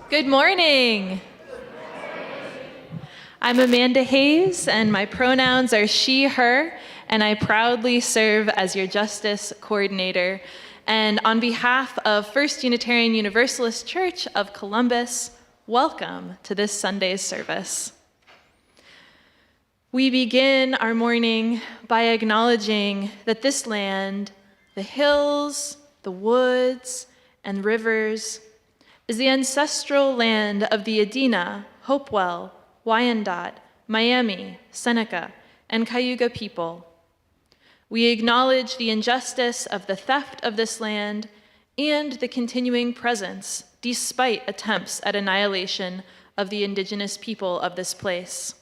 Good morning. I'm Amanda Hayes, and my pronouns are she, her, and I proudly serve as your Justice Coordinator. And on behalf of First Unitarian Universalist Church of Columbus, welcome to this Sunday's service. We begin our morning by acknowledging that this land, the hills, the woods, and rivers, is the ancestral land of the Adena, Hopewell, Wyandotte, Miami, Seneca, and Cayuga people. We acknowledge the injustice of the theft of this land and the continuing presence, despite attempts at annihilation, of the indigenous people of this place.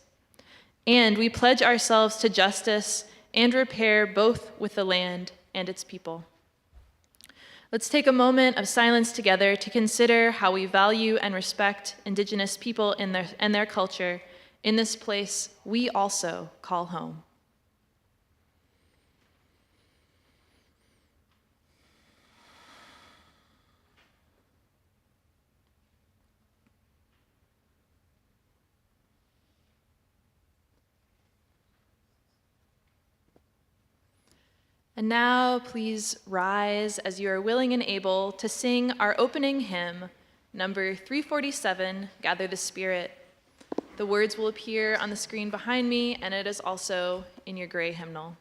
And we pledge ourselves to justice and repair both with the land and its people. Let's take a moment of silence together to consider how we value and respect indigenous people and their culture in this place we also call home. And now, please rise as you are willing and able to sing our opening hymn, number 347, Gather the Spirit. The words will appear on the screen behind me, and it is also in your gray hymnal.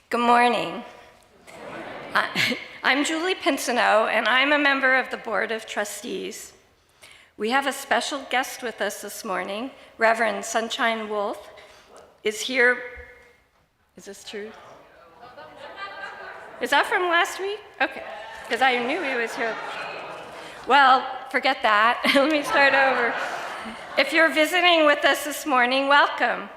Good morning. I'm Julie Pincinot, and I'm a member of the Board of Trustees. We have a special guest with us this morning. Reverend Sunshine Wolf is here Is this true? Is that from last week? Okay, because I knew he was here. Well, forget that. Let me start over. If you're visiting with us this morning, welcome.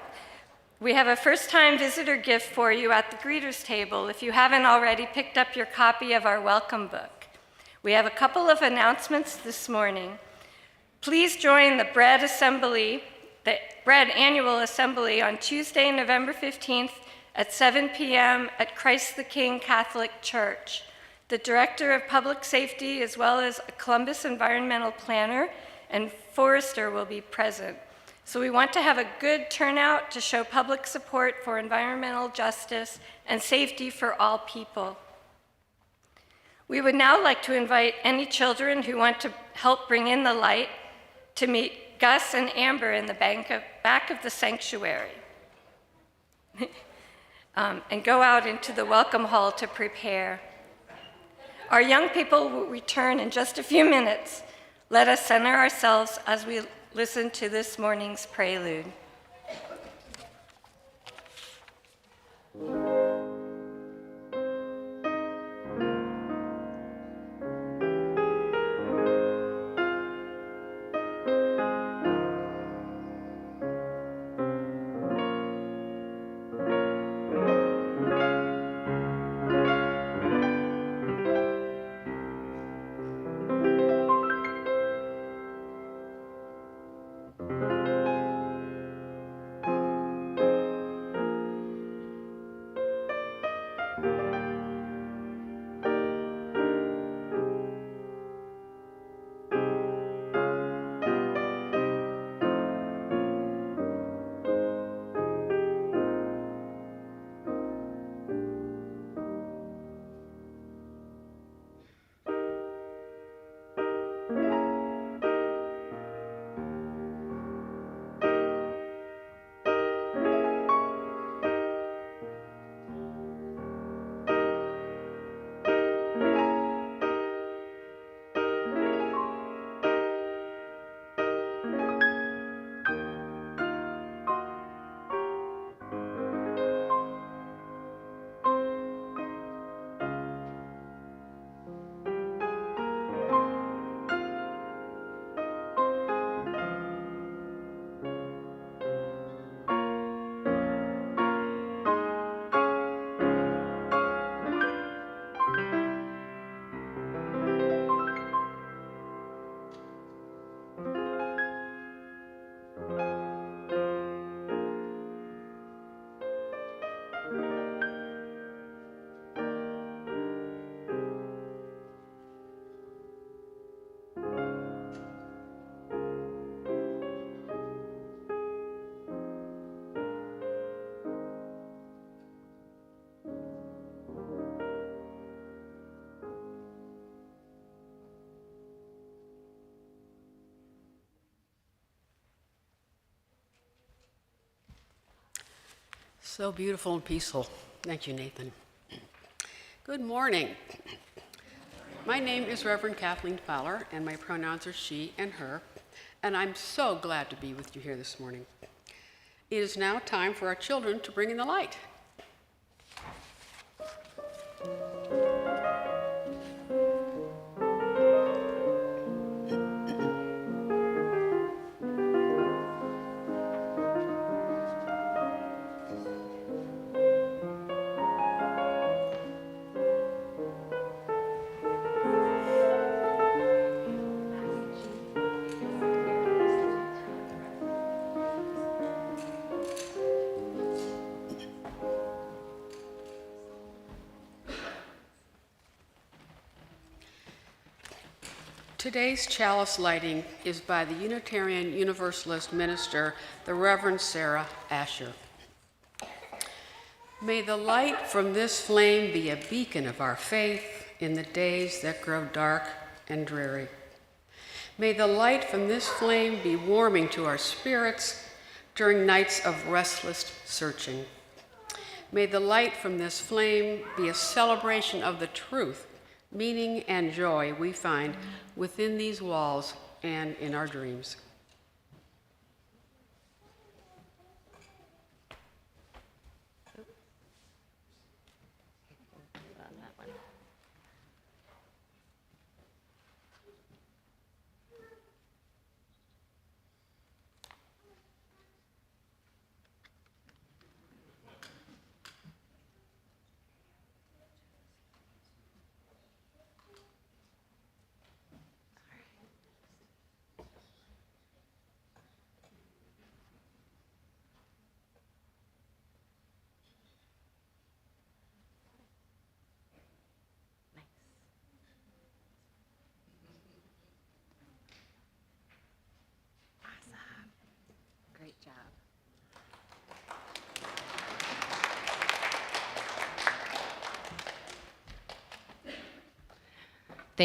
We have a first-time visitor gift for you at the greeters table if you haven't already picked up your copy of our welcome book. We have a couple of announcements this morning. Please join the Bread Annual Assembly on Tuesday, November 15th at 7 p.m. at Christ the King Catholic Church. The Director of Public Safety, as well as a Columbus environmental planner and forester, will be present. So we want to have a good turnout to show public support for environmental justice and safety for all people. We would now like to invite any children who want to help bring in the light to meet Gus and Amber in the back of the sanctuary and go out into the welcome hall to prepare. Our young people will return in just a few minutes. Let us center ourselves as we listen to this morning's prelude. So beautiful and peaceful. Thank you, Nathan. Good morning. My name is Reverend Kathleen Fowler, and my pronouns are she and her, and I'm so glad to be with you here this morning. It is now time for our children to bring in the light. Today's chalice lighting is by the Unitarian Universalist minister, the Reverend Sarah Asher. May the light from this flame be a beacon of our faith in the days that grow dark and dreary. May the light from this flame be warming to our spirits during nights of restless searching. May the light from this flame be a celebration of the truth, meaning, and joy we find within these walls and in our dreams.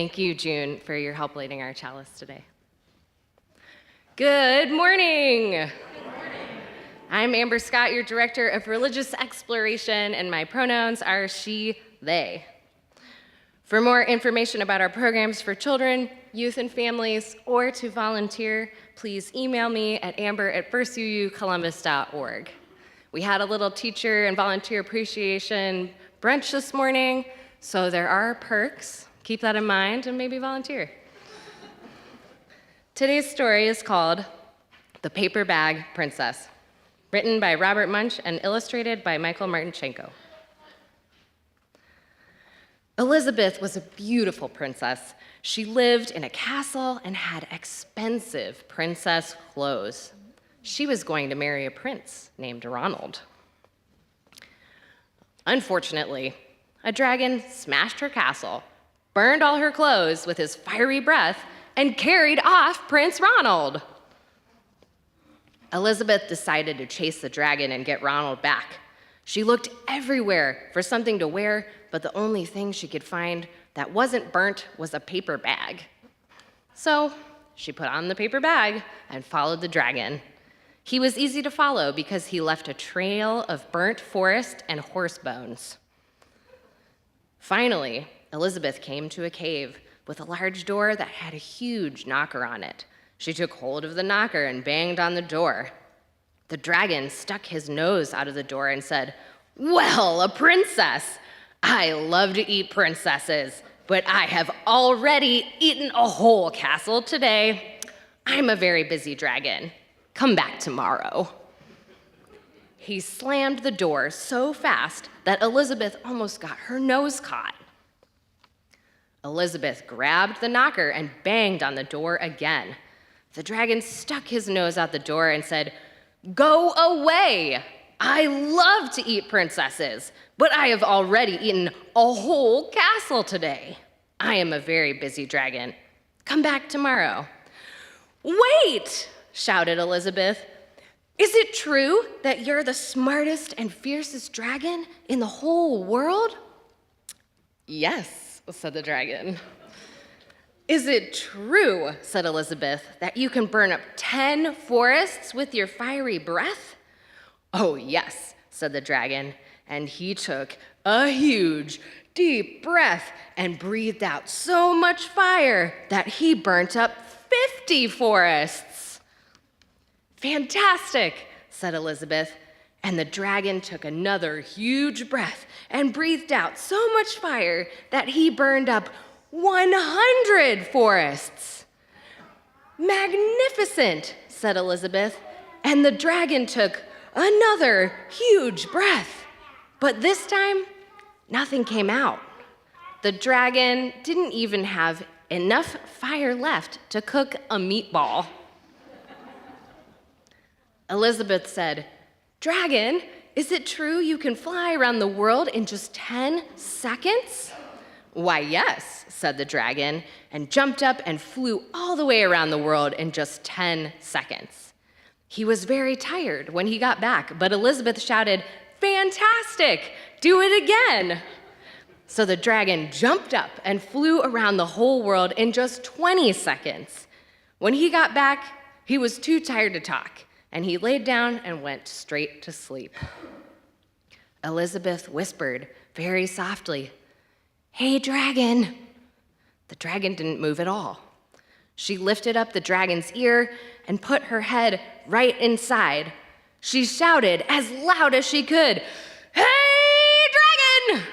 Thank you, June, for your help lighting our chalice today. Good morning. Good morning. I'm Amber Scott, your Director of Religious Exploration, and my pronouns are she, they. For more information about our programs for children, youth, and families, or to volunteer, please email me at amber@firstuucolumbus.org. We had a little teacher and volunteer appreciation brunch this morning, so there are perks. Keep that in mind and maybe volunteer. Today's story is called The Paper Bag Princess, written by Robert Munch and illustrated by Michael Martinchenko. Elizabeth was a beautiful princess. She lived in a castle and had expensive princess clothes. She was going to marry a prince named Ronald. Unfortunately, a dragon smashed her castle, burned all her clothes with his fiery breath, and carried off Prince Ronald. Elizabeth decided to chase the dragon and get Ronald back. She looked everywhere for something to wear, but the only thing she could find that wasn't burnt was a paper bag. So she put on the paper bag and followed the dragon. He was easy to follow because he left a trail of burnt forest and horse bones. Finally, Elizabeth came to a cave with a large door that had a huge knocker on it. She took hold of the knocker and banged on the door. The dragon stuck his nose out of the door and said, "Well, a princess! I love to eat princesses, but I have already eaten a whole castle today. I'm a very busy dragon. Come back tomorrow." He slammed the door so fast that Elizabeth almost got her nose caught. Elizabeth grabbed the knocker and banged on the door again. The dragon stuck his nose out the door and said, "Go away! I love to eat princesses, but I have already eaten a whole castle today. I am a very busy dragon. Come back tomorrow." "Wait!" shouted Elizabeth. "Is it true that you're the smartest and fiercest dragon in the whole world?" "Yes," said the dragon. "Is it true," said Elizabeth, "that you can burn up 10 forests with your fiery breath?" "Oh, yes," said the dragon, and he took a huge, deep breath and breathed out so much fire that he burnt up 50 forests. "Fantastic," said Elizabeth, and the dragon took another huge breath and breathed out so much fire that he burned up 100 forests. "Magnificent," said Elizabeth, and the dragon took another huge breath. But this time, nothing came out. The dragon didn't even have enough fire left to cook a meatball. Elizabeth said, "Dragon, is it true you can fly around the world in just 10 seconds?" "Why, yes," said the dragon, and jumped up and flew all the way around the world in just 10 seconds. He was very tired when he got back, but Elizabeth shouted, "Fantastic! Do it again!" So the dragon jumped up and flew around the whole world in just 20 seconds. When he got back, he was too tired to talk, and he laid down and went straight to sleep. Elizabeth whispered very softly, "Hey, dragon." The dragon didn't move at all. She lifted up the dragon's ear and put her head right inside. She shouted as loud as she could, "Hey, dragon!"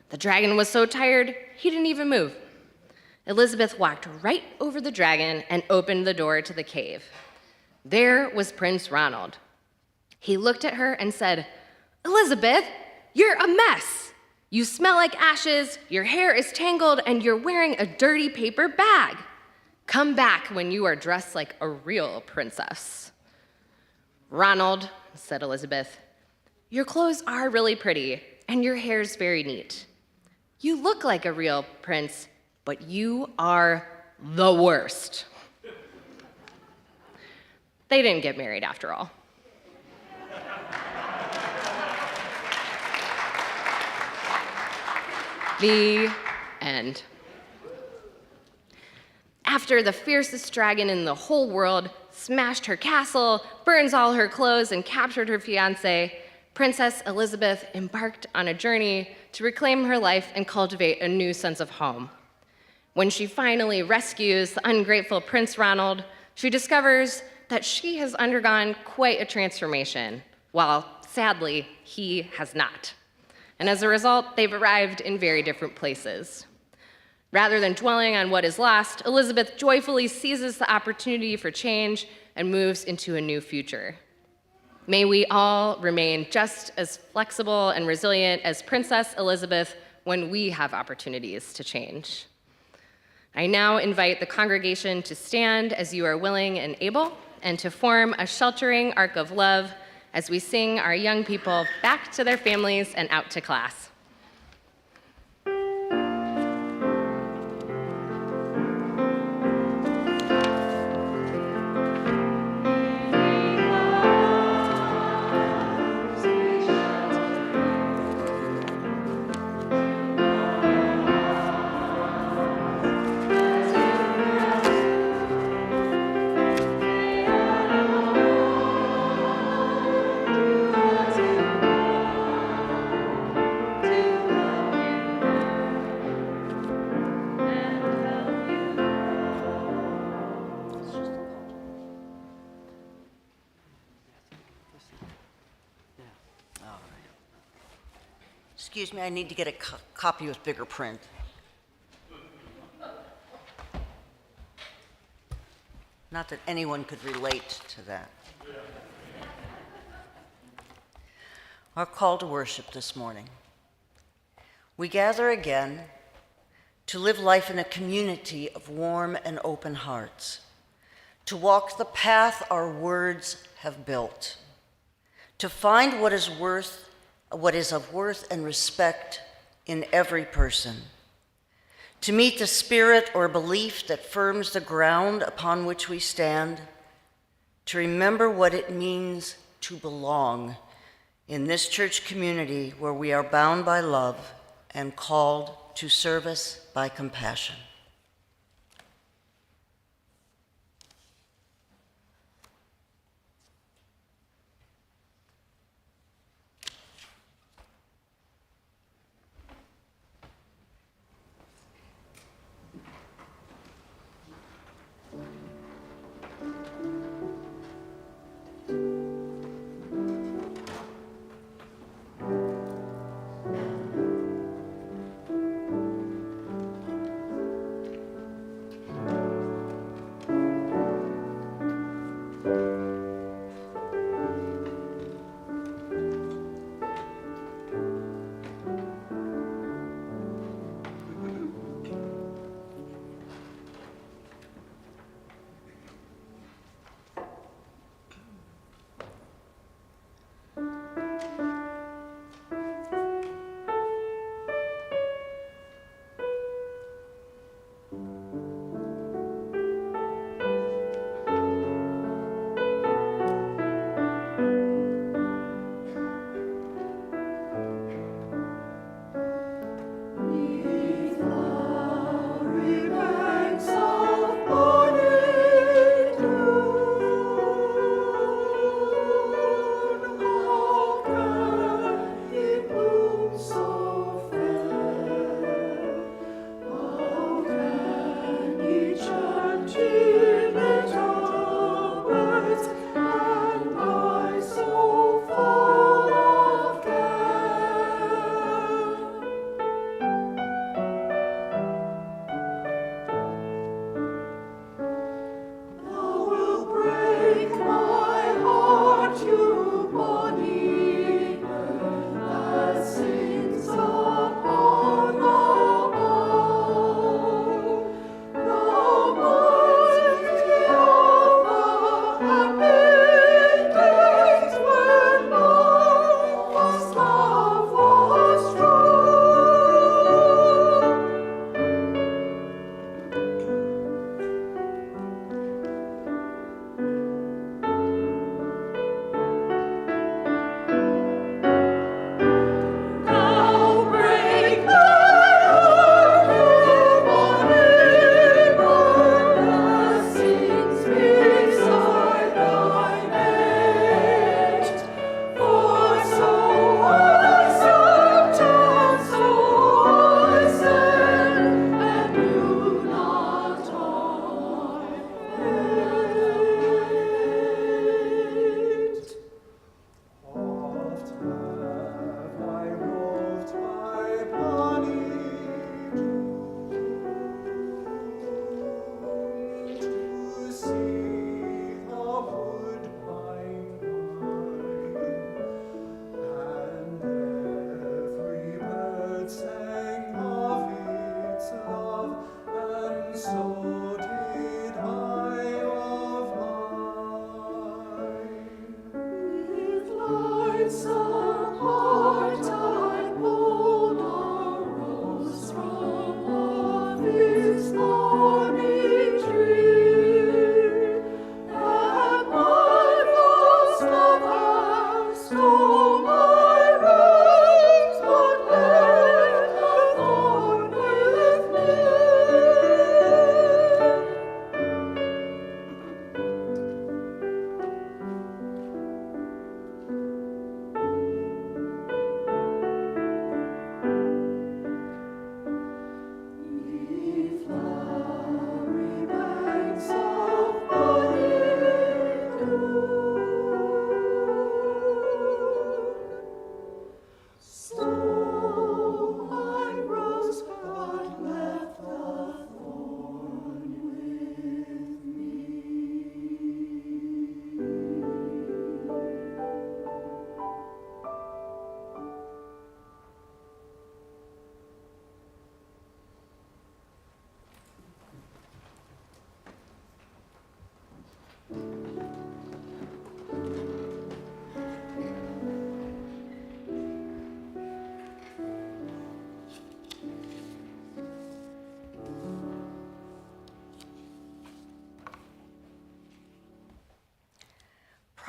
The dragon was so tired, he didn't even move. Elizabeth walked right over the dragon and opened the door to the cave. There was Prince Ronald. He looked at her and said, "Elizabeth, you're a mess. You smell like ashes, your hair is tangled, and you're wearing a dirty paper bag. Come back when you are dressed like a real princess." "Ronald," said Elizabeth, "your clothes are really pretty, and your hair's very neat. You look like a real prince, but you are the worst." They didn't get married after all. The end. After the fiercest dragon in the whole world smashed her castle, burns all her clothes, and captured her fiancé, Princess Elizabeth embarked on a journey to reclaim her life and cultivate a new sense of home. When she finally rescues the ungrateful Prince Ronald, she discovers that she has undergone quite a transformation, while sadly, he has not. And as a result, they've arrived in very different places. Rather than dwelling on what is lost, Elizabeth joyfully seizes the opportunity for change and moves into a new future. May we all remain just as flexible and resilient as Princess Elizabeth when we have opportunities to change. I now invite the congregation to stand as you are willing and able, and to form a sheltering arc of love as we sing our young people back to their families and out to class. Excuse me, I need to get a copy with bigger print. Not that anyone could relate to that. Our call to worship this morning. We gather again to live life in a community of warm and open hearts, to walk the path our words have built, to find what is of worth and respect in every person, to meet the spirit or belief that firms the ground upon which we stand, to remember what it means to belong in this church community where we are bound by love and called to service by compassion.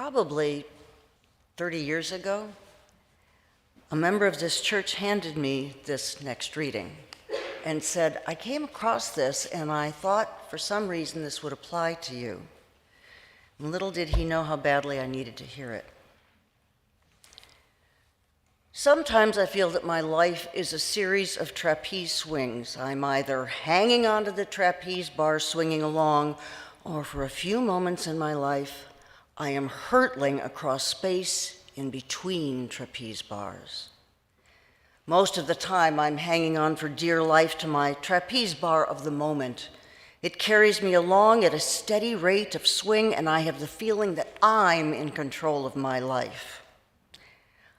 probably 30 years ago, a member of this church handed me this next reading and said, I came across this and I thought for some reason this would apply to you. And little did he know how badly I needed to hear it. Sometimes I feel that my life is a series of trapeze swings. I'm either hanging onto the trapeze bar swinging along, or for a few moments in my life, I am hurtling across space in between trapeze bars. Most of the time, I'm hanging on for dear life to my trapeze bar of the moment. It carries me along at a steady rate of swing, and I have the feeling that I'm in control of my life.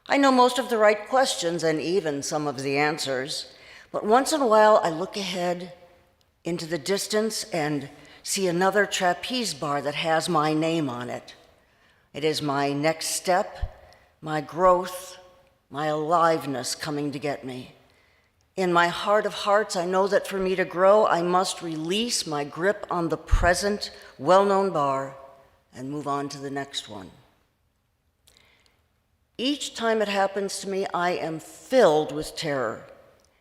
I know most of the right questions and even some of the answers, but once in a while I look ahead into the distance and see another trapeze bar that has my name on it. It is my next step, my growth, my aliveness coming to get me. In my heart of hearts, I know that for me to grow, I must release my grip on the present, well-known bar and move on to the next one. Each time it happens to me, I am filled with terror.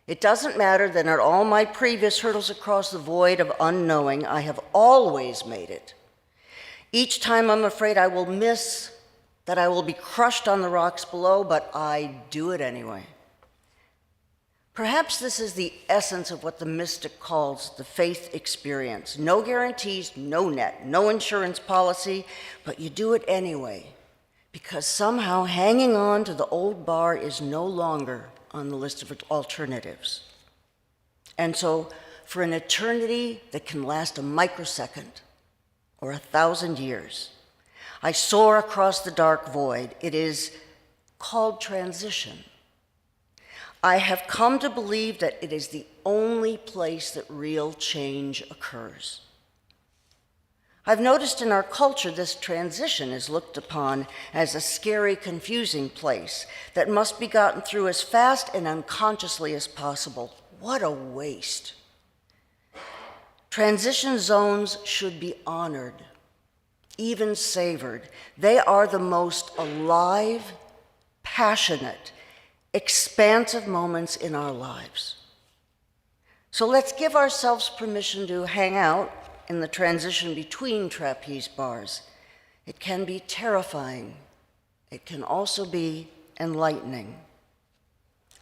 It doesn't matter that at all my previous hurdles across the void of unknowing, I have always made it. Each time I'm afraid I will miss, that I will be crushed on the rocks below, but I do it anyway. Perhaps this is the essence of what the mystic calls the faith experience. No guarantees, no net, no insurance policy, but you do it anyway. Because somehow hanging on to the old bar is no longer on the list of alternatives. And so for an eternity that can last a microsecond or 1,000 years, I soar across the dark void. It is called transition. I have come to believe that it is the only place that real change occurs. I've noticed in our culture this transition is looked upon as a scary, confusing place that must be gotten through as fast and unconsciously as possible. What a waste. Transition zones should be honored, even savored. They are the most alive, passionate, expansive moments in our lives. So let's give ourselves permission to hang out in the transition between trapeze bars. It can be terrifying. It can also be enlightening.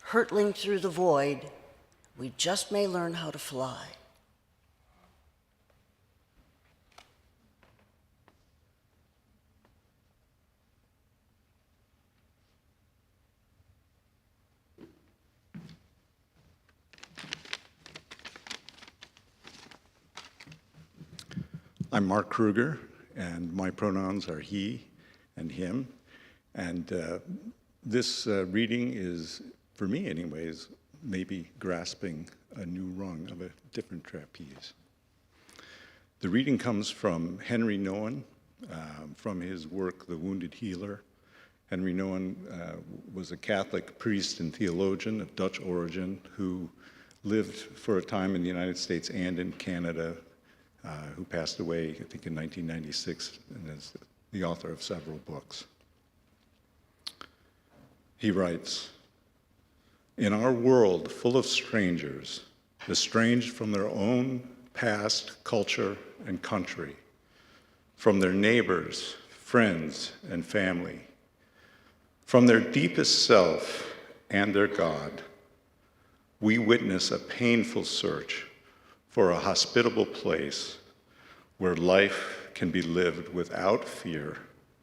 Hurtling through the void, we just may learn how to fly. I'm Mark Kruger, and my pronouns are he and him. And this reading is, for me anyways, maybe grasping a new rung of a different trapeze. The reading comes from Henry Nouwen, from his work, The Wounded Healer. Henry Nouwen was a Catholic priest and theologian of Dutch origin who lived for a time in the United States and in Canada, who passed away, I think, in 1996, and is the author of several books. He writes, "In our world full of strangers, estranged from their own past, culture, and country, from their neighbors, friends, and family, from their deepest self and their God, we witness a painful search for a hospitable place where life can be lived without fear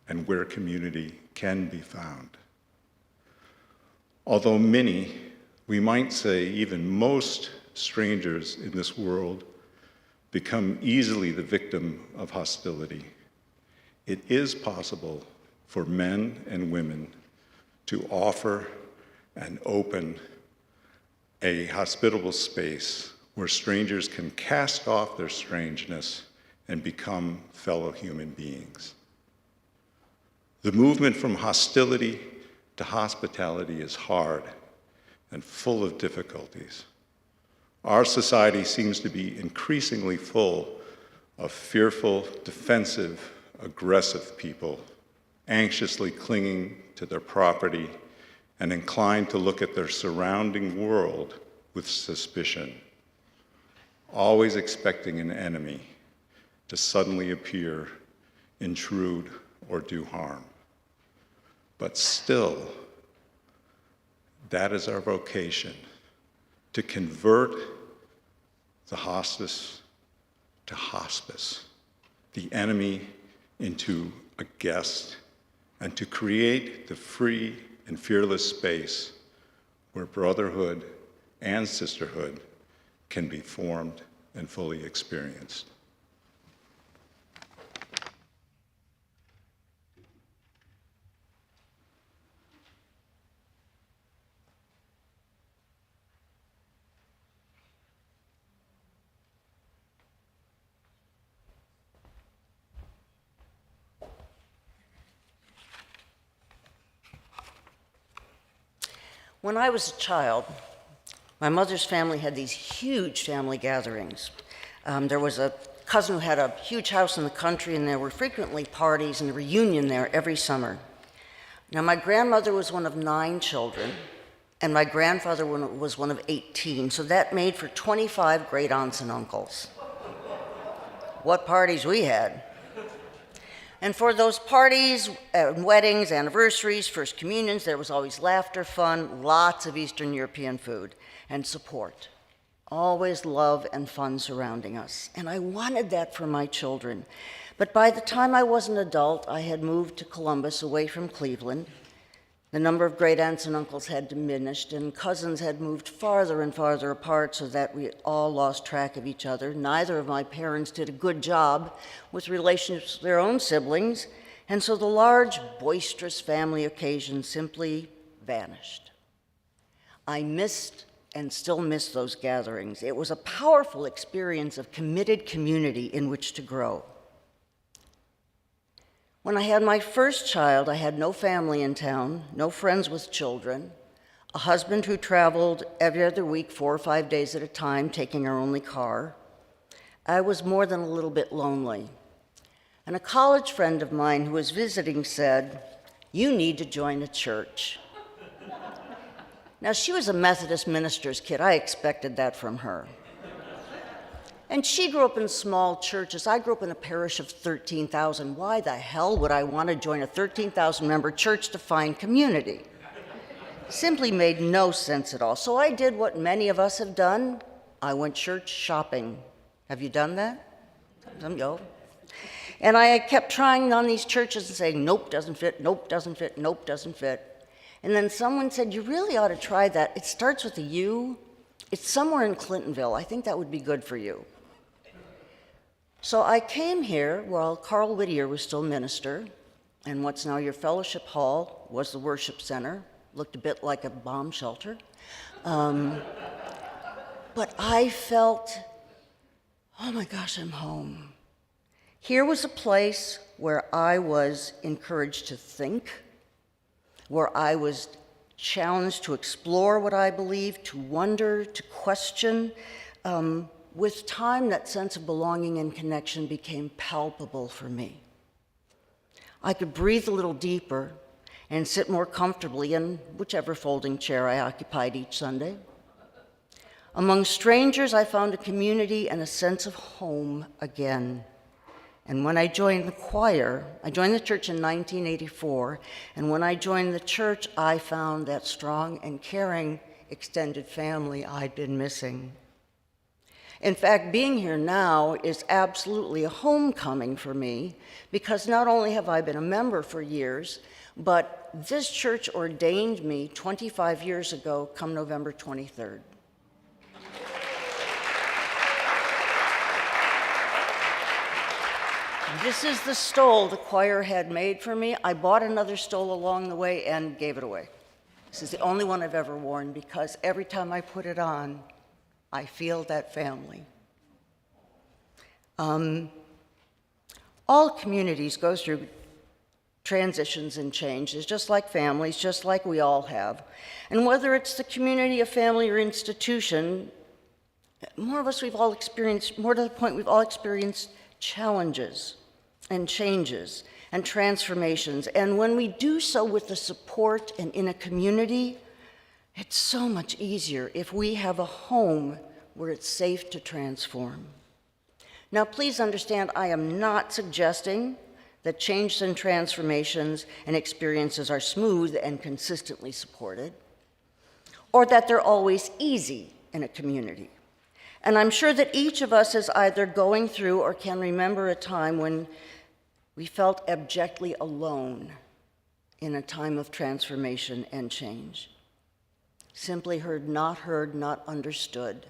and where community can be found. Although many, we might say even most strangers in this world become easily the victim of hostility, it is possible for men and women to offer and open a hospitable space where strangers can cast off their strangeness and become fellow human beings. The movement from hostility to hospitality is hard and full of difficulties. Our society seems to be increasingly full of fearful, defensive, aggressive people anxiously clinging to their property and inclined to look at their surrounding world with suspicion, always expecting an enemy to suddenly appear, intrude, or do harm. But still, that is our vocation, to convert the hostis to hospice, the enemy into a guest, and to create the free and fearless space where brotherhood and sisterhood can be formed and fully experienced. When I was a child, my mother's family had these huge family gatherings. There was a cousin who had a huge house in the country, and there were frequently parties and a reunion there every summer. Now, my grandmother was one of 9 children, and my grandfather was one of 18, so that made for 25 great aunts and uncles. What parties we had. And for those parties, weddings, anniversaries, first communions, there was always laughter, fun, lots of Eastern European food, and support. Always love and fun surrounding us. And I wanted that for my children. But by the time I was an adult, I had moved to Columbus, away from Cleveland. The number of great aunts and uncles had diminished, and cousins had moved farther and farther apart so that we all lost track of each other. Neither of my parents did a good job with relationships with their own siblings, and so the large, boisterous family occasions simply vanished. I missed and still miss those gatherings. It was a powerful experience of committed community in which to grow. When I had my first child, I had no family in town, no friends with children, a husband who traveled every other week 4 or 5 days at a time, taking our only car. I was more than a little bit lonely. And a college friend of mine who was visiting said, "You need to join a church." Now, she was a Methodist minister's kid. I expected that from her. And she grew up in small churches. I grew up in a parish of 13,000. Why the hell would I want to join a 13,000 member church to find community? Simply made no sense at all. So I did what many of us have done. I went church shopping. Have you done that? No. And I kept trying on these churches and saying, nope, doesn't fit, nope, doesn't fit, nope, doesn't fit. And then someone said, you really ought to try that. It starts with a U. It's somewhere in Clintonville. I think that would be good for you. So I came here while Carl Whittier was still minister, and what's now your fellowship hall was the worship center. Looked a bit like a bomb shelter. But I felt, oh my gosh, I'm home. Here was a place where I was encouraged to think, where I was challenged to explore what I believed, to wonder, to question. With time, that sense of belonging and connection became palpable for me. I could breathe a little deeper and sit more comfortably in whichever folding chair I occupied each Sunday. Among strangers, I found a community and a sense of home again. And when I joined the choir, I joined the church in 1984, and when I joined the church, I found that strong and caring extended family I'd been missing. In fact, being here now is absolutely a homecoming for me, because not only have I been a member for years, but this church ordained me 25 years ago, come November 23rd. This is the stole the choir had made for me. I bought another stole along the way and gave it away. This is the only one I've ever worn, because every time I put it on, I feel that family. All communities go through transitions and changes, just like families, just like we all have. And whether it's the community, a family, or institution, more to the point, we've all experienced challenges. and changes and transformations. And when we do so with the support and in a community, it's so much easier if we have a home where it's safe to transform. Now, please understand, I am not suggesting that changes and transformations and experiences are smooth and consistently supported, or that they're always easy in a community. And I'm sure that each of us is either going through or can remember a time when we felt abjectly alone in a time of transformation and change. Simply heard, not understood,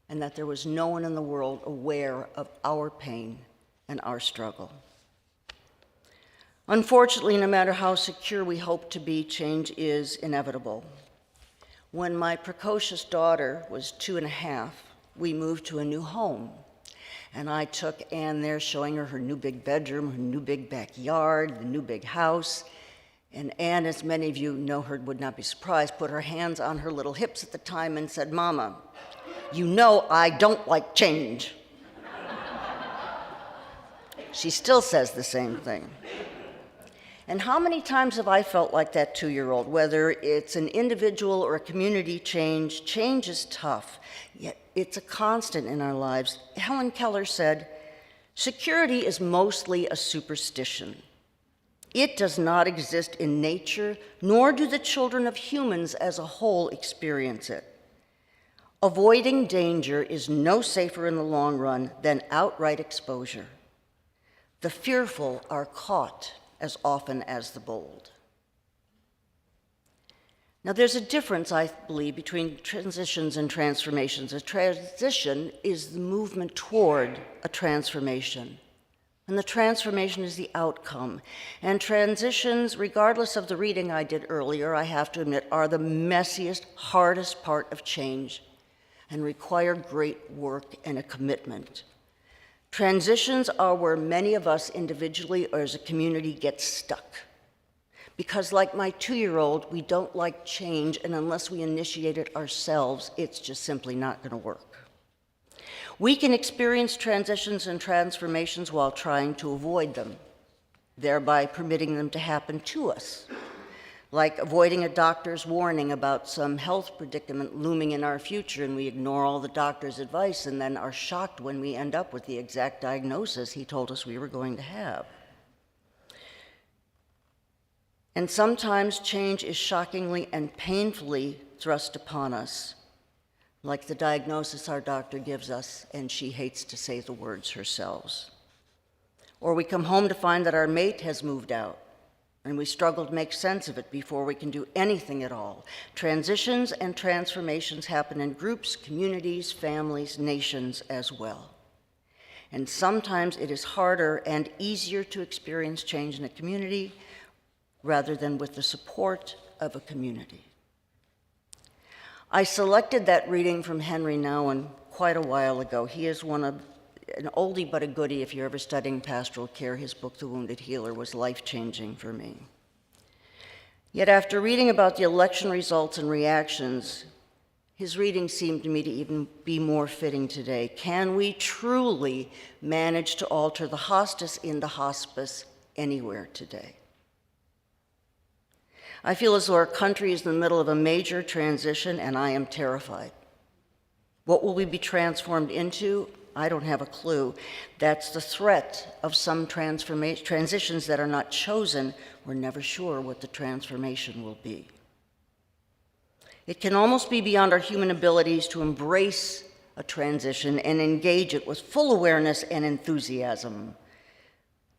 and that there was no one in the world aware of our pain and our struggle. Unfortunately, no matter how secure we hope to be, change is inevitable. When my precocious daughter was 2.5, we moved to a new home. And I took Anne there, showing her new big bedroom, her new big backyard, the new big house. And Anne, as many of you know her, would not be surprised, put her hands on her little hips at the time and said, "Mama, you know I don't like change." She still says the same thing. And how many times have I felt like that 2-year-old? Whether it's an individual or a community change, change is tough, yet it's a constant in our lives. Helen Keller said, "Security is mostly a superstition. It does not exist in nature, nor do the children of humans as a whole experience it. Avoiding danger is no safer in the long run than outright exposure. The fearful are caught as often as the bold." Now, there's a difference, I believe, between transitions and transformations. A transition is the movement toward a transformation, and the transformation is the outcome. And transitions, regardless of the reading I did earlier, I have to admit, are the messiest, hardest part of change and require great work and a commitment. Transitions are where many of us individually or as a community get stuck. Because like my 2-year-old, we don't like change, and unless we initiate it ourselves, it's just simply not going to work. We can experience transitions and transformations while trying to avoid them, thereby permitting them to happen to us, like avoiding a doctor's warning about some health predicament looming in our future, and we ignore all the doctor's advice and then are shocked when we end up with the exact diagnosis he told us we were going to have. And sometimes change is shockingly and painfully thrust upon us, like the diagnosis our doctor gives us, and she hates to say the words herself. Or we come home to find that our mate has moved out, and we struggle to make sense of it before we can do anything at all. Transitions and transformations happen in groups, communities, families, nations as well. And sometimes it is harder and easier to experience change in a community rather than with the support of a community. I selected that reading from Henry Nouwen quite a while ago. He is an oldie but a goodie if you're ever studying pastoral care. His book, The Wounded Healer, was life-changing for me. Yet after reading about the election results and reactions, his reading seemed to me to even be more fitting today. Can we truly manage to alter the hostis into hospice anywhere today? I feel as though our country is in the middle of a major transition, and I am terrified. What will we be transformed into? I don't have a clue. That's the threat of some transitions that are not chosen. We're never sure what the transformation will be. It can almost be beyond our human abilities to embrace a transition and engage it with full awareness and enthusiasm.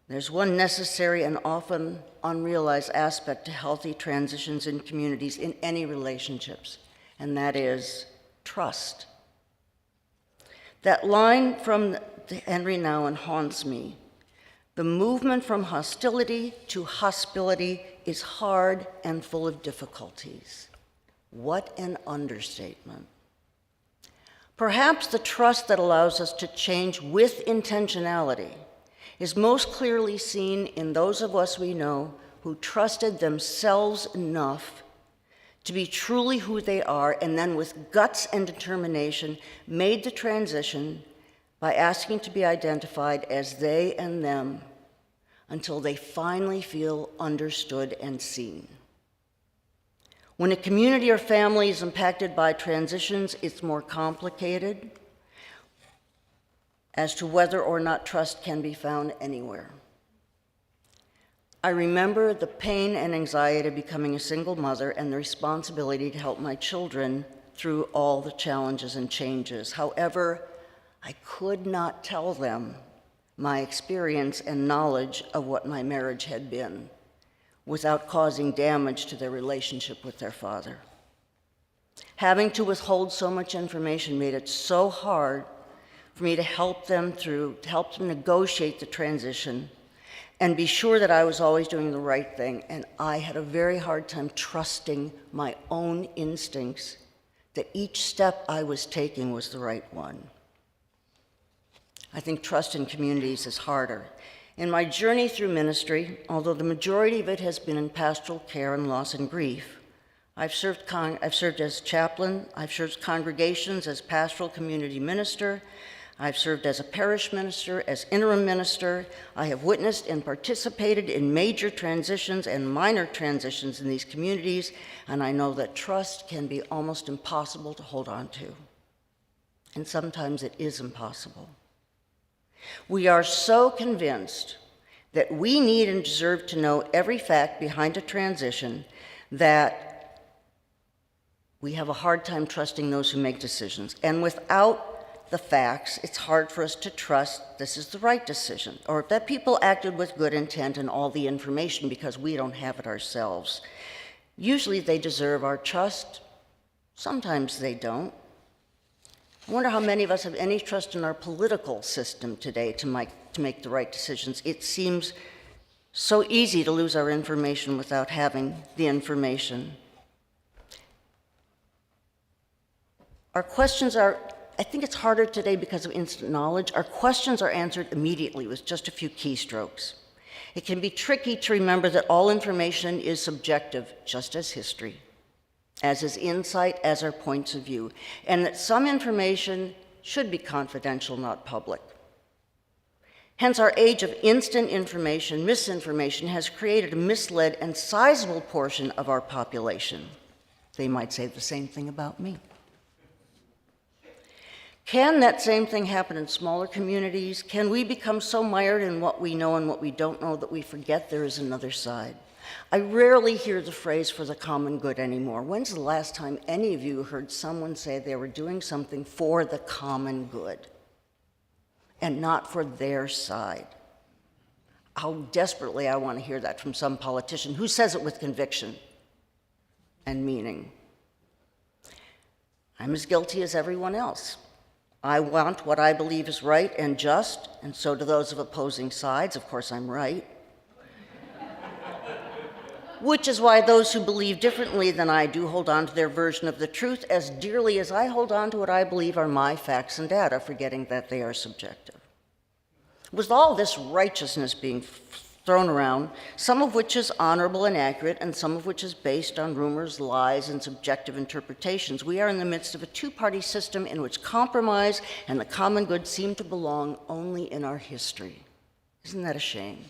There's one necessary and often unrealized aspect to healthy transitions in communities in any relationships, and that is trust. That line from Henry Nouwen haunts me. The movement from hostility to hospitality is hard and full of difficulties. What an understatement. Perhaps the trust that allows us to change with intentionality is most clearly seen in those of us we know who trusted themselves enough to be truly who they are, and then with guts and determination made the transition by asking to be identified as they and them, until they finally feel understood and seen. When a community or family is impacted by transitions, it's more complicated as to whether or not trust can be found anywhere. I remember the pain and anxiety of becoming a single mother and the responsibility to help my children through all the challenges and changes. However, I could not tell them my experience and knowledge of what my marriage had been without causing damage to their relationship with their father. Having to withhold so much information made it so hard for me to help them negotiate the transition and be sure that I was always doing the right thing. And I had a very hard time trusting my own instincts that each step I was taking was the right one. I think trust in communities is harder. In my journey through ministry, although the majority of it has been in pastoral care and loss and grief, I've served as chaplain, I've served congregations as pastoral community minister, I've served as a parish minister, as interim minister. I have witnessed and participated in major transitions and minor transitions in these communities, and I know that trust can be almost impossible to hold on to. And sometimes it is impossible. We are so convinced that we need and deserve to know every fact behind a transition that we have a hard time trusting those who make decisions. And without the facts, it's hard for us to trust this is the right decision, or that people acted with good intent and all the information because we don't have it ourselves. Usually they deserve our trust. Sometimes they don't. I wonder how many of us have any trust in our political system today to make the right decisions. It seems so easy to lose our information without having the information. Our questions are, I think it's harder today because of instant knowledge. Our questions are answered immediately with just a few keystrokes. It can be tricky to remember that all information is subjective, just as history, as is insight, as are points of view, and that some information should be confidential, not public. Hence, our age of instant information, misinformation, has created a misled and sizable portion of our population. They might say the same thing about me. Can that same thing happen in smaller communities? Can we become so mired in what we know and what we don't know that we forget there is another side? I rarely hear the phrase for the common good anymore. When's the last time any of you heard someone say they were doing something for the common good and not for their side? How desperately I want to hear that from some politician who says it with conviction and meaning. I'm as guilty as everyone else. I want what I believe is right and just, and so do those of opposing sides. Of course, I'm right. Which is why those who believe differently than I do hold on to their version of the truth as dearly as I hold on to what I believe are my facts and data, forgetting that they are subjective. With all this righteousness being thrown around, some of which is honorable and accurate, and some of which is based on rumors, lies, and subjective interpretations, we are in the midst of a two-party system in which compromise and the common good seem to belong only in our history. Isn't that a shame?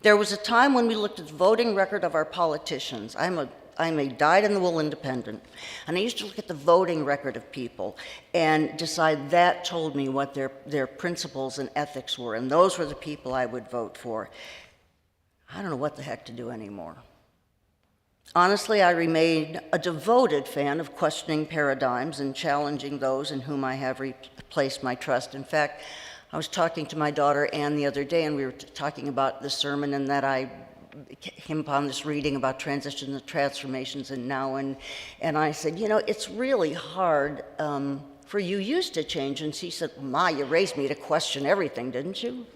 There was a time when we looked at the voting record of our politicians. I'm a dyed-in-the-wool independent, and I used to look at the voting record of people and decide that told me what their principles and ethics were, and those were the people I would vote for. I don't know what the heck to do anymore. Honestly, I remain a devoted fan of questioning paradigms and challenging those in whom I have placed my trust. In fact, I was talking to my daughter Anne the other day, and we were talking about the sermon, and that I came upon this reading about transitions and transformations and now, and I said, you know, it's really hard for you used to change. And she said, Ma, you raised me to question everything, didn't you?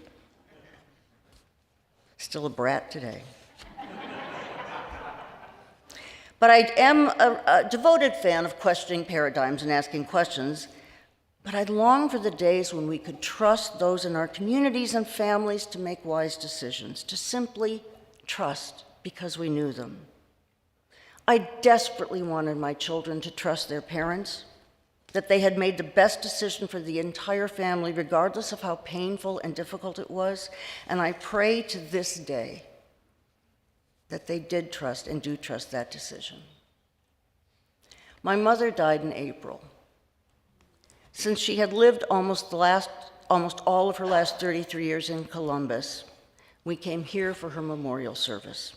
Still a brat today. But I am a devoted fan of questioning paradigms and asking questions. But I long for the days when we could trust those in our communities and families to make wise decisions, to simply trust because we knew them. I desperately wanted my children to trust their parents, that they had made the best decision for the entire family, regardless of how painful and difficult it was. And I pray to this day that they did trust and do trust that decision. My mother died in April. Since she had lived almost all of her last 33 years in Columbus, we came here for her memorial service.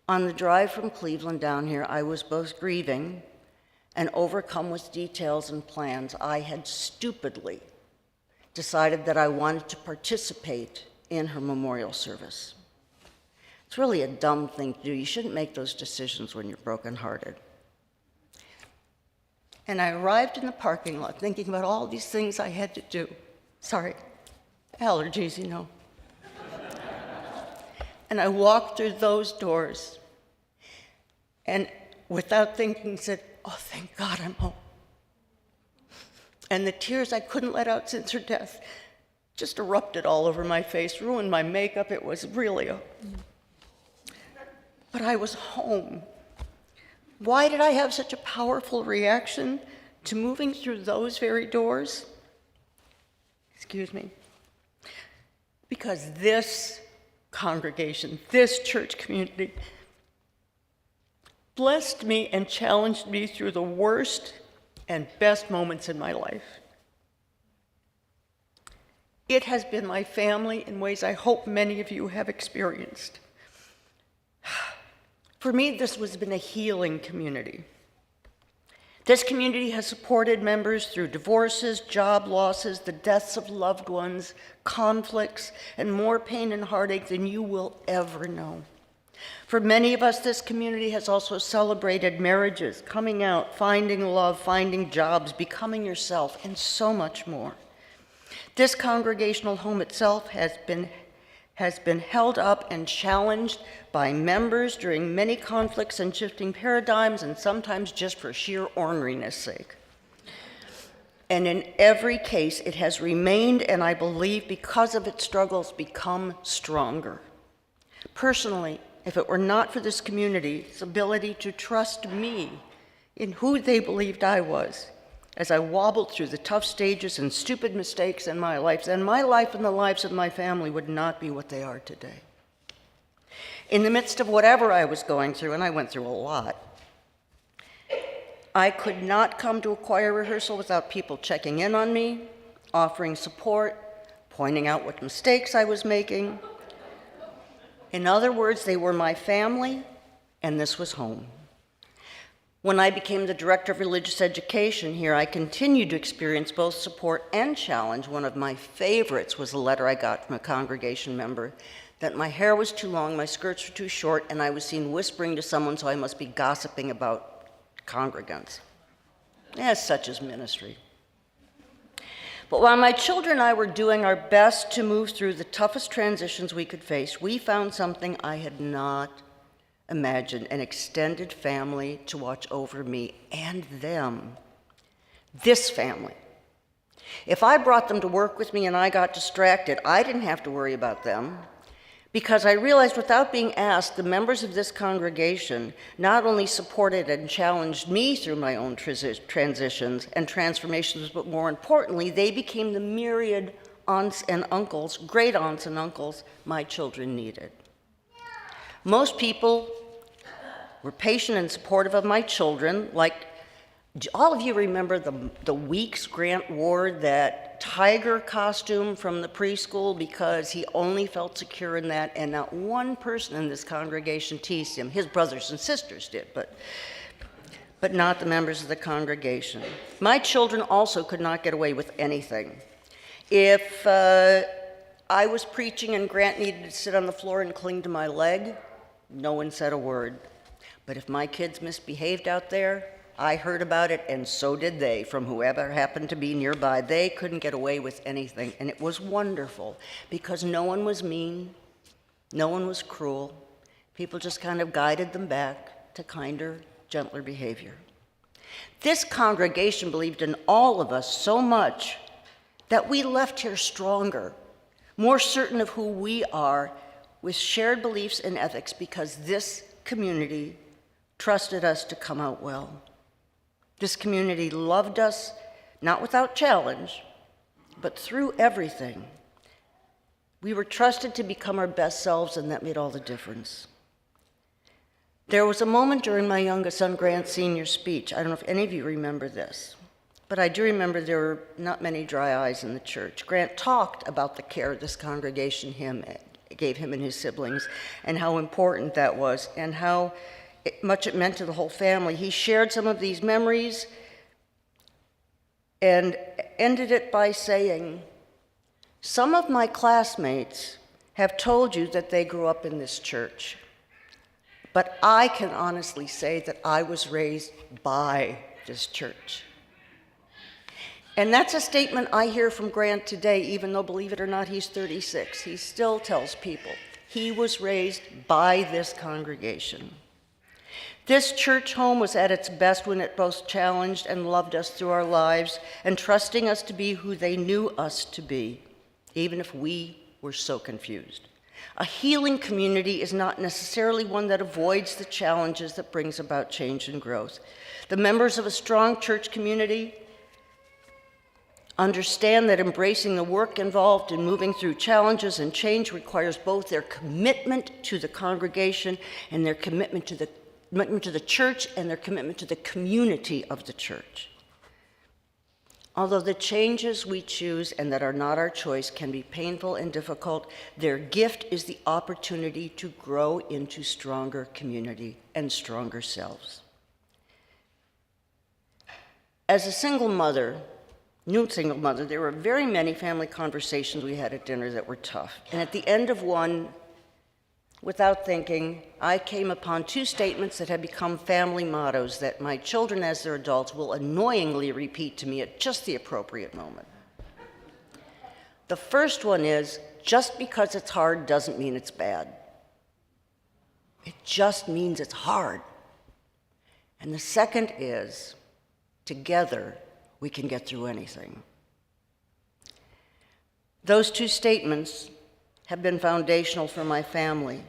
On the drive from Cleveland down here, I was both grieving and overcome with details and plans. I had stupidly decided that I wanted to participate in her memorial service. It's really a dumb thing to do. You shouldn't make those decisions when you're brokenhearted. And I arrived in the parking lot thinking about all these things I had to do. Sorry, allergies, you know. And I walked through those doors and without thinking said, oh, thank God I'm home. And the tears I couldn't let out since her death just erupted all over my face, ruined my makeup. It was really But I was home. Why did I have such a powerful reaction to moving through those very doors? Excuse me. Because this congregation, this church community, blessed me and challenged me through the worst and best moments in my life. It has been my family in ways I hope many of you have experienced. For me, this has been a healing community. This community has supported members through divorces, job losses, the deaths of loved ones, conflicts, and more pain and heartache than you will ever know. For many of us, this community has also celebrated marriages, coming out, finding love, finding jobs, becoming yourself, and so much more. This congregational home itself has been held up and challenged by members during many conflicts and shifting paradigms, and sometimes just for sheer orneriness' sake. And in every case, it has remained, and I believe because of its struggles, become stronger. Personally, if it were not for this community's ability to trust me in who they believed I was, as I wobbled through the tough stages and stupid mistakes in my life, then my life and the lives of my family would not be what they are today. In the midst of whatever I was going through, and I went through a lot, I could not come to a choir rehearsal without people checking in on me, offering support, pointing out what mistakes I was making. In other words, they were my family, and this was home. When I became the director of religious education here, I continued to experience both support and challenge. One of my favorites was a letter I got from a congregation member that my hair was too long, my skirts were too short, and I was seen whispering to someone, so I must be gossiping about congregants. As such is ministry. But while my children and I were doing our best to move through the toughest transitions we could face, we found something I had not imagined: an extended family to watch over me and them. This family. If I brought them to work with me and I got distracted, I didn't have to worry about them, because I realized without being asked, the members of this congregation not only supported and challenged me through my own transitions and transformations, but more importantly, they became the myriad aunts and uncles, great aunts and uncles, my children needed. Most people were patient and supportive of my children. Like, all of you remember the Weeks Grant wore that tiger costume from the preschool because he only felt secure in that, and not one person in this congregation teased him. His brothers and sisters did, but not the members of the congregation. My children also could not get away with anything. If I was preaching and Grant needed to sit on the floor and cling to my leg, no one said a word. But if my kids misbehaved out there, I heard about it, and so did they, from whoever happened to be nearby. They couldn't get away with anything, and it was wonderful, because no one was mean, no one was cruel. People just kind of guided them back to kinder, gentler behavior. This congregation believed in all of us so much that we left here stronger, more certain of who we are, with shared beliefs and ethics, because this community trusted us to come out well. This community loved us, not without challenge, but through everything. We were trusted to become our best selves, and that made all the difference. There was a moment during my youngest son Grant's senior speech, I don't know if any of you remember this, but I do remember there were not many dry eyes in the church. Grant talked about the care this congregation gave him and his siblings, and how important that was, and how much it meant to the whole family. He shared some of these memories and ended it by saying, "Some of my classmates have told you that they grew up in this church, but I can honestly say that I was raised by this church." And that's a statement I hear from Grant today, even though, believe it or not, he's 36. He still tells people he was raised by this congregation. This church home was at its best when it both challenged and loved us through our lives, and trusting us to be who they knew us to be, even if we were so confused. A healing community is not necessarily one that avoids the challenges that brings about change and growth. The members of a strong church community understand that embracing the work involved in moving through challenges and change requires both their commitment to the congregation and their commitment to the church and their commitment to the community of the church. Although the changes we choose and that are not our choice can be painful and difficult, their gift is the opportunity to grow into stronger community and stronger selves. As a single mother, new single mother, there were very many family conversations we had at dinner that were tough. And at the end of one, without thinking, I came upon two statements that have become family mottos that my children, as their adults, will annoyingly repeat to me at just the appropriate moment. The first one is, just because it's hard doesn't mean it's bad. It just means it's hard. And the second is, together, we can get through anything. Those two statements have been foundational for my family,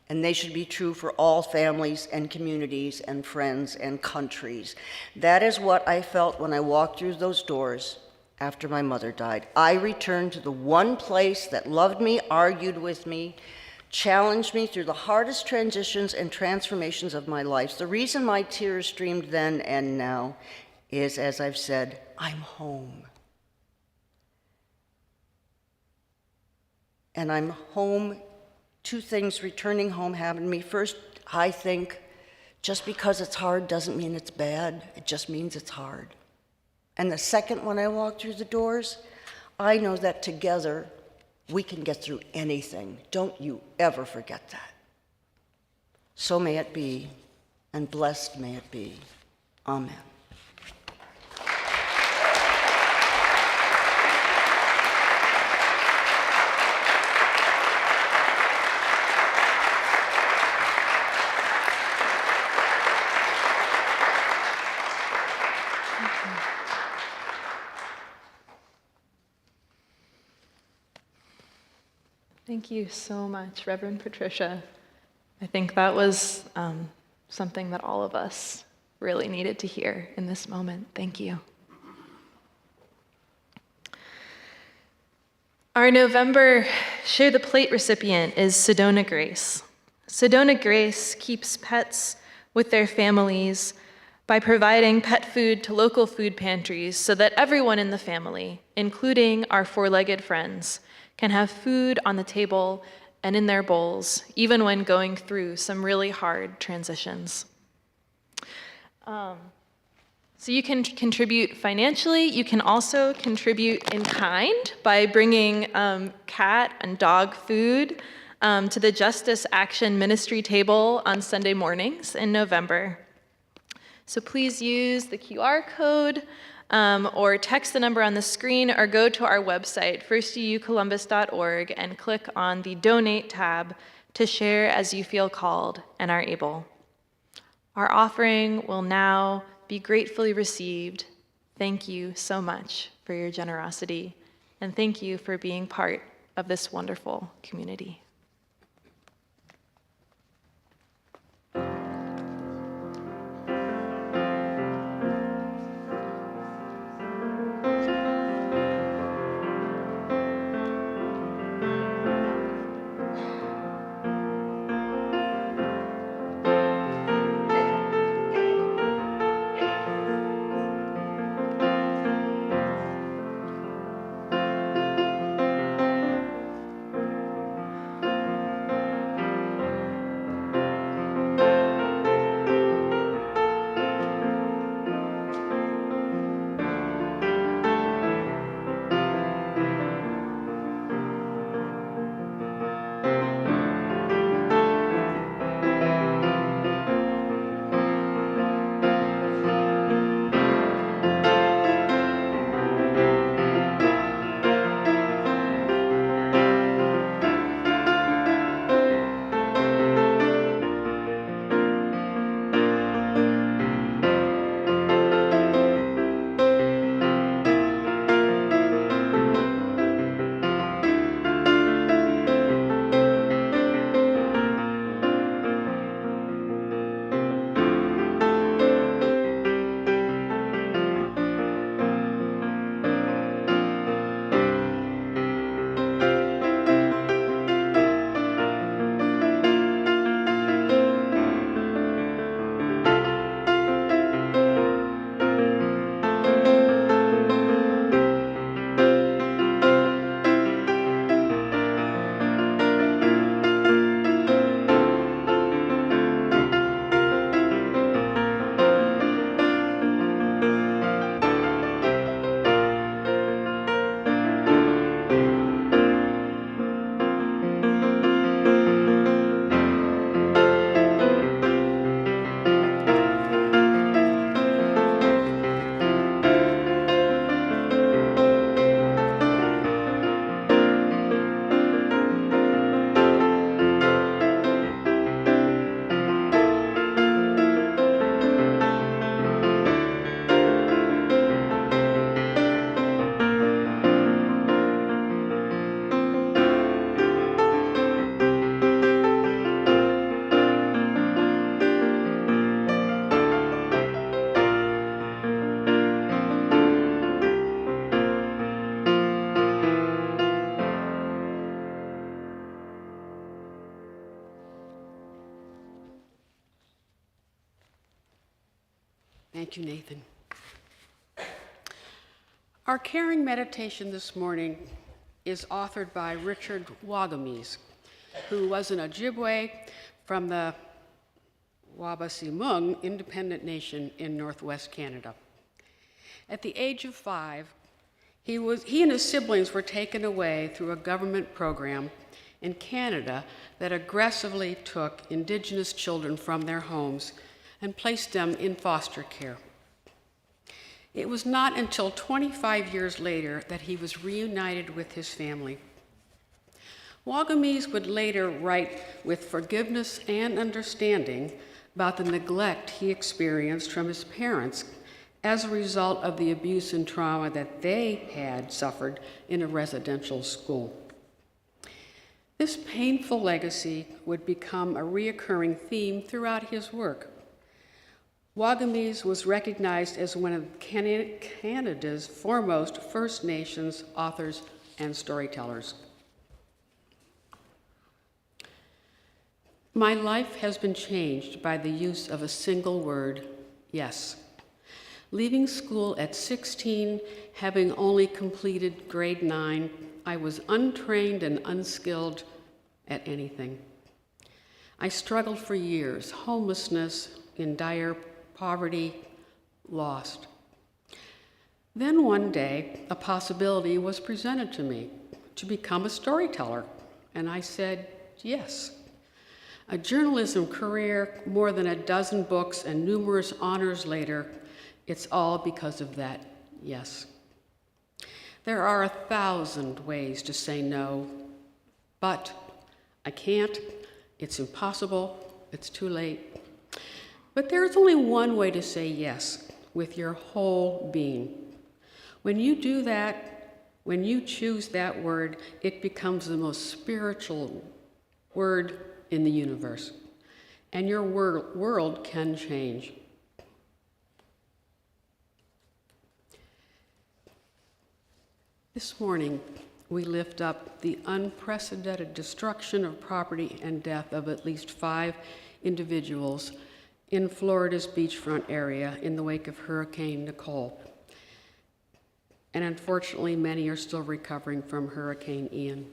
and they should be true for all families and communities and friends and countries. That is what I felt when I walked through those doors after my mother died. I returned to the one place that loved me, argued with me, challenged me through the hardest transitions and transformations of my life. The reason my tears streamed then and now is, as I've said, I'm home. And I'm home. Two things returning home happened to me. First, I think just because it's hard doesn't mean it's bad. It just means it's hard. And the second, when I walk through the doors, I know that together we can get through anything. Don't you ever forget that. So may it be, and blessed may it be. Amen. Thank you so much, Reverend Patricia. I think that was something that all of us really needed to hear in this moment. Thank you. Our November Share the Plate recipient is Sedona Grace. Sedona Grace keeps pets with their families by providing pet food to local food pantries so that everyone in the family, including our four-legged friends, can have food on the table and in their bowls, even when going through some really hard transitions. So you can contribute financially. You can also contribute in kind by bringing cat and dog food to the Justice Action Ministry table on Sunday mornings in November. So please use the QR code or text the number on the screen, or go to our website, firstucolumbus.org, and click on the Donate tab to share as you feel called and are able. Our offering will now be gratefully received. Thank you so much for your generosity, and thank you for being part of this wonderful community. Thank you, Nathan. Our caring meditation this morning is authored by Richard Wagamese, who was an Ojibwe from the Wabaseemoong independent nation in northwest Canada. At the age of 5, he and his siblings were taken away through a government program in Canada that aggressively took Indigenous children from their homes and placed them in foster care. It was not until 25 years later that he was reunited with his family. Wagamese would later write with forgiveness and understanding about the neglect he experienced from his parents as a result of the abuse and trauma that they had suffered in a residential school. This painful legacy would become a reoccurring theme throughout his work. Wagamese was recognized as one of Canada's foremost First Nations authors and storytellers. My life has been changed by the use of a single word, yes. Leaving school at 16, having only completed grade 9, I was untrained and unskilled at anything. I struggled for years, homelessness, in dire poverty, lost. Then one day, a possibility was presented to me to become a storyteller, and I said yes. A journalism career, more than a dozen books, and numerous honors later, it's all because of that yes. There are 1,000 ways to say no, but I can't, it's impossible, it's too late. But there's only one way to say yes, with your whole being. When you do that, when you choose that word, it becomes the most spiritual word in the universe, and your world can change. This morning, we lift up the unprecedented destruction of property and death of at least 5 individuals in Florida's beachfront area in the wake of Hurricane Nicole. And unfortunately, many are still recovering from Hurricane Ian.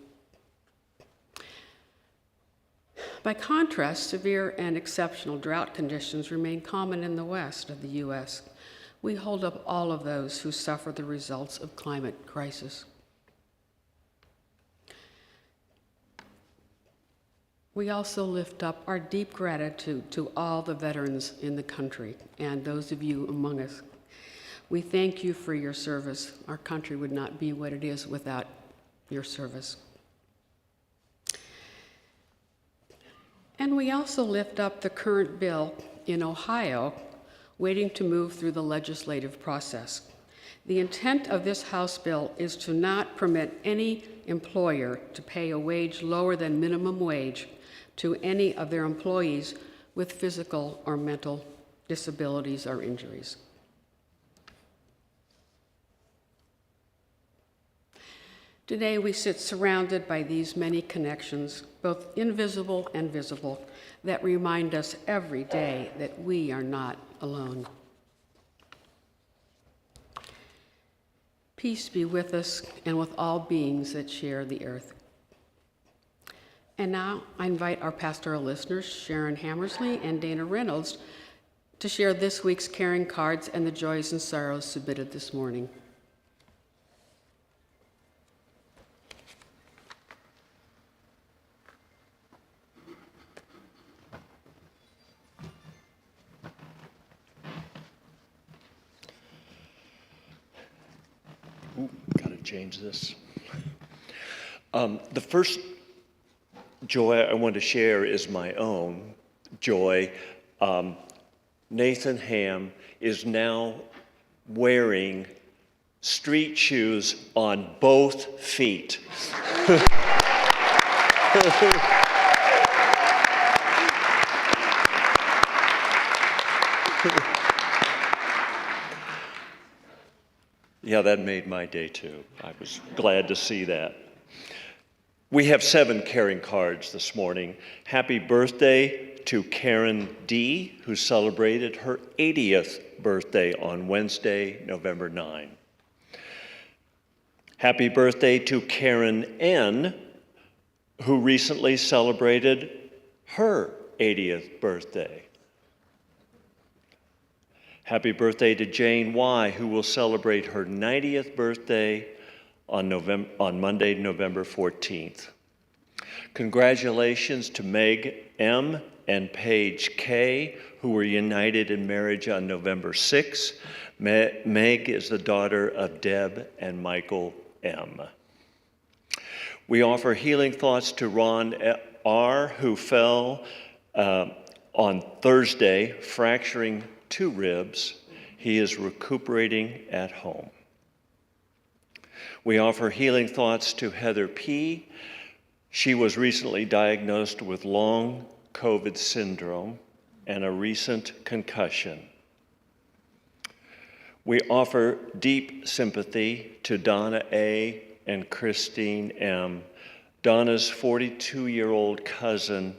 By contrast, severe and exceptional drought conditions remain common in the west of the U.S. We hold up all of those who suffer the results of climate crisis. We also lift up our deep gratitude to all the veterans in the country and those of you among us. We thank you for your service. Our country would not be what it is without your service. And we also lift up the current bill in Ohio waiting to move through the legislative process. The intent of this House bill is to not permit any employer to pay a wage lower than minimum wage to any of their employees with physical or mental disabilities or injuries. Today we sit surrounded by these many connections, both invisible and visible, that remind us every day that we are not alone. Peace be with us and with all beings that share the earth. And now I invite our pastoral listeners, Sharon Hammersley and Dana Reynolds, to share this week's caring cards and the joys and sorrows submitted this morning. Ooh, gotta change this. The first joy I want to share is my own joy. Nathan Ham is now wearing street shoes on both feet. Yeah, that made my day too. I was glad to see that. We have 7 caring cards this morning. Happy birthday to Karen D., who celebrated her 80th birthday on Wednesday, November 9. Happy birthday to Karen N., who recently celebrated her 80th birthday. Happy birthday to Jane Y., who will celebrate her 90th birthday on Monday, November 14th. Congratulations to Meg M. and Paige K., who were united in marriage on November 6th. Meg is the daughter of Deb and Michael M. We offer healing thoughts to Ron R., who fell on Thursday, fracturing 2 ribs. He is recuperating at home. We offer healing thoughts to Heather P. She was recently diagnosed with long COVID syndrome and a recent concussion. We offer deep sympathy to Donna A. and Christine M. Donna's 42-year-old cousin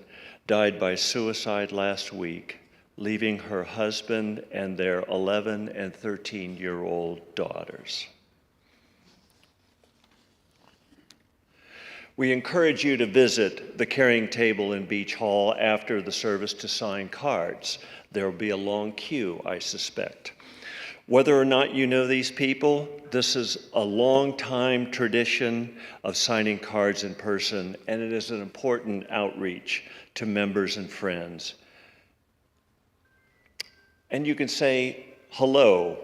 died by suicide last week, leaving her husband and their 11 and 13-year-old daughters. We encourage you to visit the Caring Table in Beach Hall after the service to sign cards. There will be a long queue, I suspect. Whether or not you know these people, this is a long-time tradition of signing cards in person, and it is an important outreach to members and friends. And you can say hello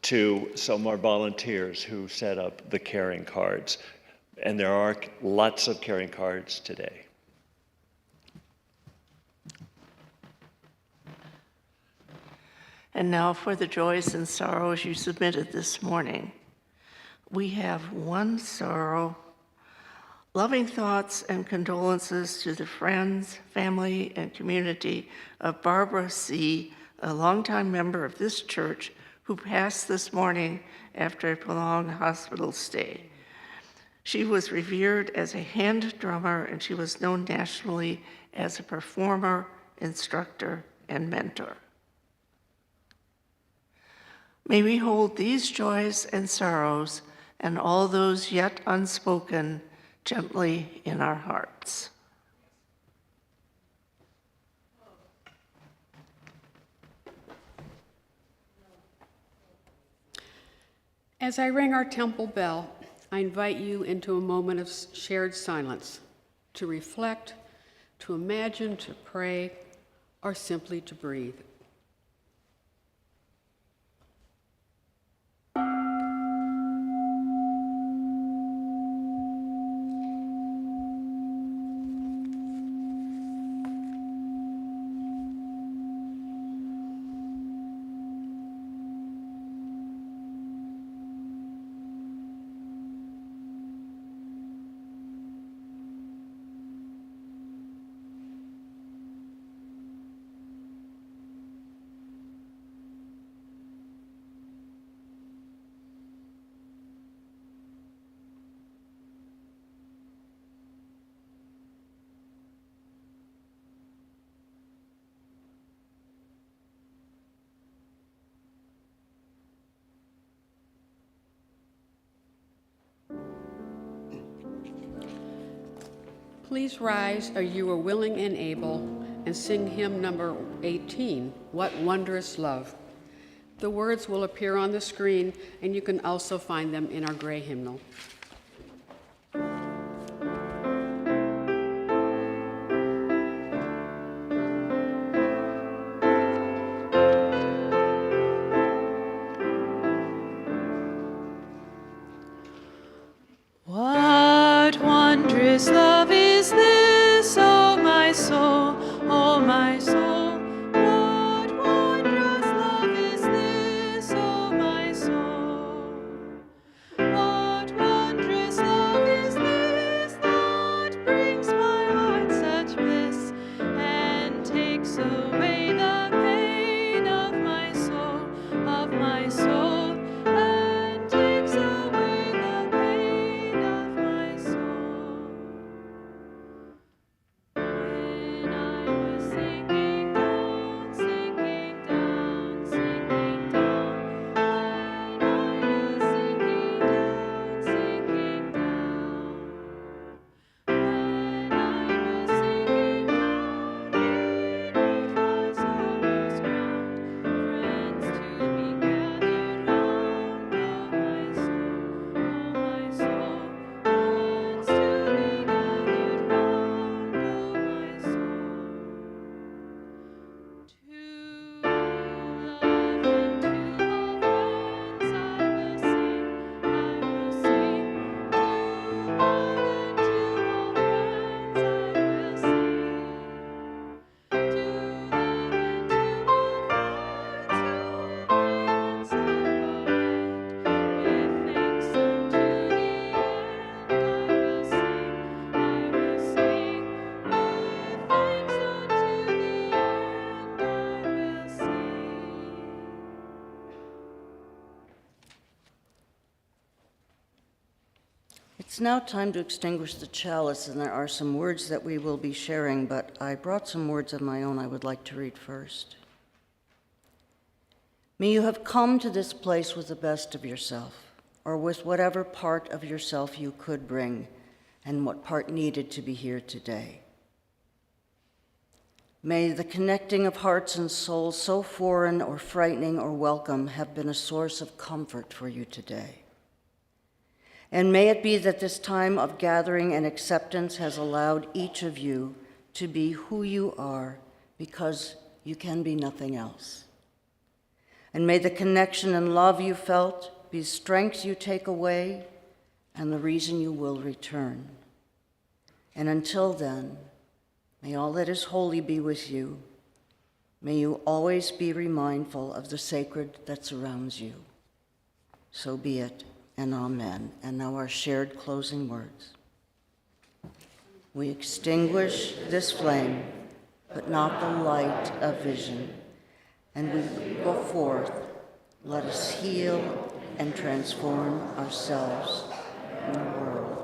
to some of our volunteers who set up the caring cards. And there are lots of caring cards today. And now for the joys and sorrows you submitted this morning. We have one sorrow, loving thoughts and condolences to the friends, family, and community of Barbara C., a longtime member of this church who passed this morning after a prolonged hospital stay. She was revered as a hand drummer, and she was known nationally as a performer, instructor, and mentor. May we hold these joys and sorrows and all those yet unspoken gently in our hearts. As I ring our temple bell, I invite you into a moment of shared silence, to reflect, to imagine, to pray, or simply to breathe. Please rise, are you are willing and able, and sing hymn number 18, What Wondrous Love. The words will appear on the screen, and you can also find them in our gray hymnal. What wondrous love is this, O my soul, O my soul? What wondrous love is this, O my soul? What wondrous It's now time to extinguish the chalice, and there are some words that we will be sharing, but I brought some words of my own I would like to read first. May you have come to this place with the best of yourself, or with whatever part of yourself you could bring, and what part needed to be here today. May the connecting of hearts and souls, so foreign or frightening or welcome, have been a source of comfort for you today. And may it be that this time of gathering and acceptance has allowed each of you to be who you are, because you can be nothing else. And may the connection and love you felt be strength you take away and the reason you will return. And until then, may all that is holy be with you. May you always be mindful of the sacred that surrounds you. So be it, and amen. And now our shared closing words. We extinguish this flame, but not the light of vision. And we go forth, let us heal and transform ourselves in the world.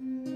Thank you.